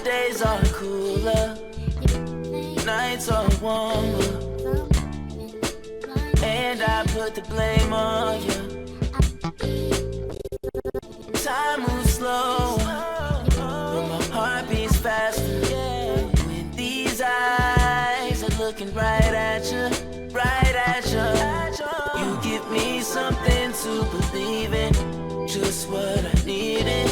days are cooler, nights are warmer, and I put the blame on you. Time moves slow, but my heart beats faster. When these eyes are looking right at you, you give me something to believe in, just what I needed.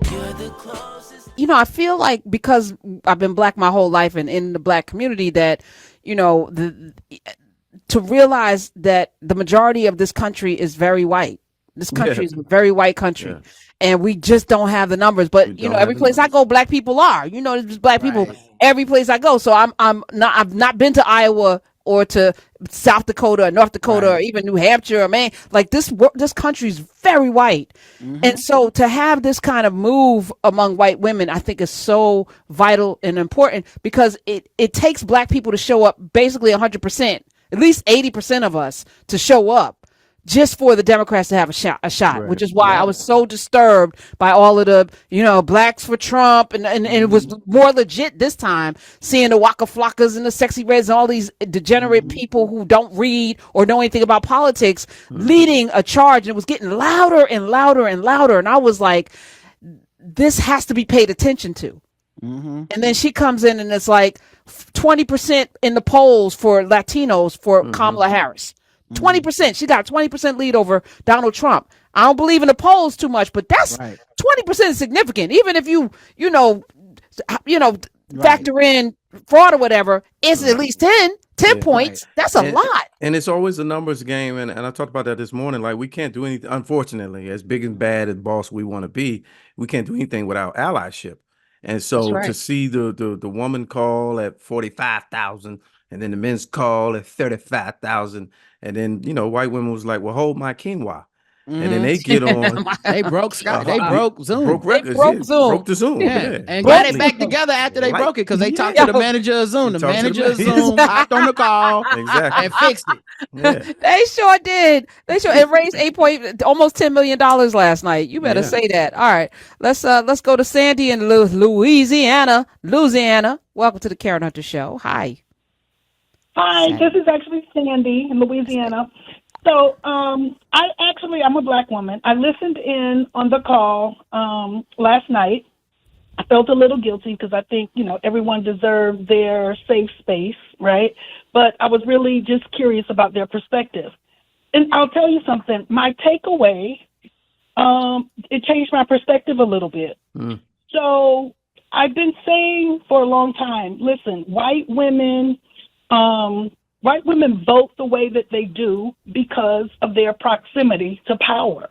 You're the closest. You know, I feel like because I've been black my whole life and in the black community that, you know, to realize that the majority of this country is very white. This country is a very white country, and we just don't have the numbers. But you know, every place I go, black people are. You know, there's black people every place I go. So I've not been to Iowa or to South Dakota or North Dakota or even New Hampshire or Maine. Like this country is very white, and so to have this kind of move among white women, I think is so vital and important because it takes black people to show up basically 100%, at least 80% of us to show up just for the Democrats to have a shot, which is why I was so disturbed by all of the, you know, blacks for Trump. And it was more legit this time, seeing the Waka Flockas and the Sexy Reds and all these degenerate people who don't read or know anything about politics leading a charge. And it was getting louder and louder and louder. And I was like, this has to be paid attention to. And then she comes in and it's like 20% in the polls for Latinos for Kamala Harris. 20%. She got a 20% lead over Donald Trump. I don't believe in the polls too much, but that's 20% is significant. Even if you factor in fraud or whatever, it's at least 10 points. That's a lot. And it's always a numbers game. And I talked about that this morning. Like, we can't do anything, unfortunately, as big and bad as boss we want to be, we can't do anything without allyship. And so to see the woman call at 45,000 and then the men's call at 35,000. And then, you know, white women was like, well, hold my quinoa. And then they get on. They broke Skype. They broke Zoom. Broke records. Zoom. Broke the Zoom. And got it back together after they broke it because they talked to the manager of Zoom. The manager of Zoom hopped on the call and fixed it. They sure did. It raised almost $10 million last night. You better say that. All right. Let's go to Sandy in Louisiana. Welcome to the Karen Hunter Show. Hi. Hi, this is actually Sandy in Louisiana. So I'm a black woman. I listened in on the call last night. I felt a little guilty because I think, you know, everyone deserves their safe space, right? But I was really just curious about their perspective. And I'll tell you something. My takeaway, it changed my perspective a little bit. So I've been saying for a long time, listen, white women vote the way that they do because of their proximity to power.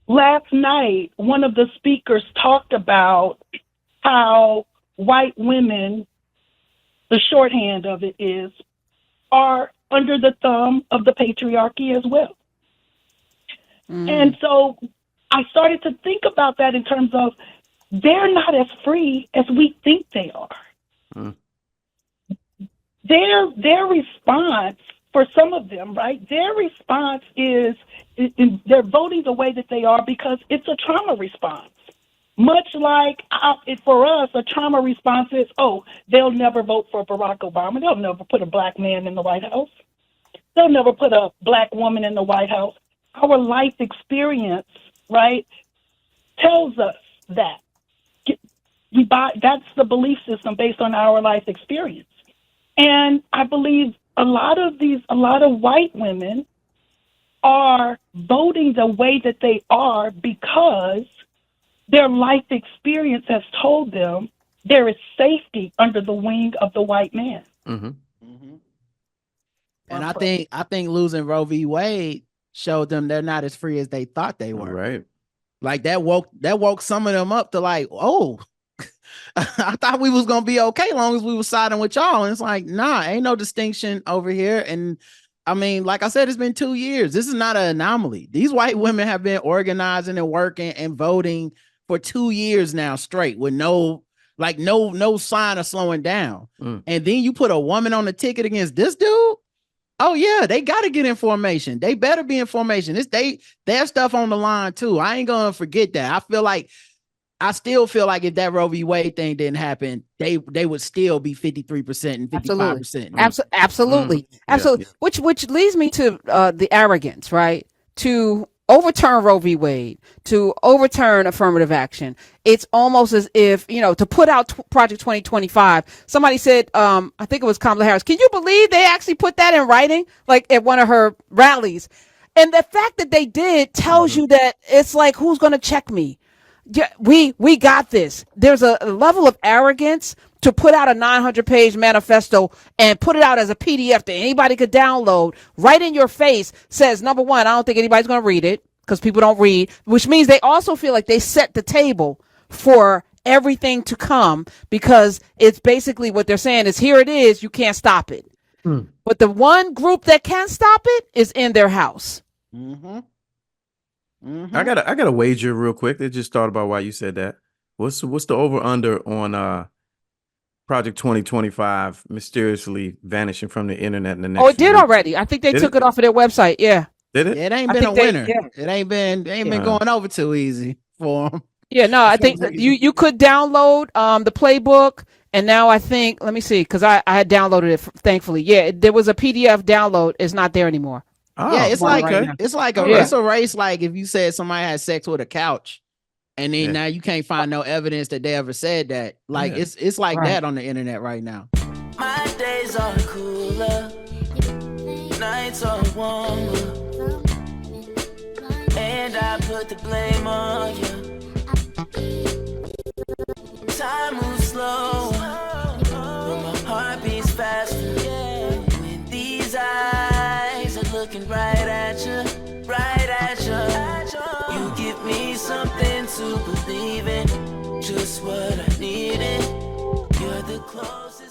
Last night, one of the speakers talked about how white women, the shorthand of it is, are under the thumb of the patriarchy as well. And so I started to think about that in terms of they're not as free as we think they are. Their response, for some of them, right, their response is they're voting the way that they are because it's a trauma response. Much like for us, a trauma response is, they'll never vote for Barack Obama. They'll never put a black man in the White House. They'll never put a black woman in the White House. Our life experience, right, tells us that. That's the belief system based on our life experience. And I believe a lot of white women are voting the way that they are because their life experience has told them there is safety under the wing of the white man. And I think losing Roe v. Wade showed them they're not as free as they thought they were. Right. Like that woke some of them up to like, I thought we was gonna be okay long as we were siding with y'all. And it's like, nah, ain't no distinction over here. And I mean, like I said, it's been 2 years. This is not an anomaly. These white women have been organizing and working and voting for 2 years now straight with no sign of slowing down. And then you put a woman on the ticket against this dude. Oh yeah, they got to get in formation. They better be in formation. Their stuff on the line too. I ain't gonna forget that. I feel like I still feel like if that Roe v. Wade thing didn't happen, they would still be 53% and 55%. Absolutely. Yeah. Which leads me to the arrogance, right? To overturn Roe v. Wade, to overturn affirmative action. It's almost as if, to put out Project 2025. Somebody said, I think it was Kamala Harris, can you believe they actually put that in writing, like at one of her rallies? And the fact that they did tells you that it's like, who's going to check me? Yeah, we got this. There's a level of arrogance to put out a 900-page manifesto and put it out as a PDF that anybody could download right in your face. Says, number one, I don't think anybody's going to read it because people don't read, which means they also feel like they set the table for everything to come, because it's basically what they're saying is, here it is, you can't stop it. But the one group that can stop it is in their house. I got a wager real quick. I just thought about why you said that. What's the over under on Project 2025 mysteriously vanishing from the internet in the next? Oh, it did already. I think they took it off of their website. Yeah. Did it? It ain't been a winner. It ain't been going over too easy for them. Yeah, no, I think you could download the playbook, and now I think, let me see, because I had downloaded it, thankfully. Yeah, there was a PDF download. It's not there anymore. Oh, yeah, it's like it's a race. Like if you said somebody had sex with a couch, and then now you can't find no evidence that they ever said that. Like it's like that on the internet right now. My days are cooler, nights are warmer, and I put the blame on you. Time moves slow, but my heart beats faster. When these eyes are looking right at you, right at you. You give me something to believe in, just what I needed. You're the closest.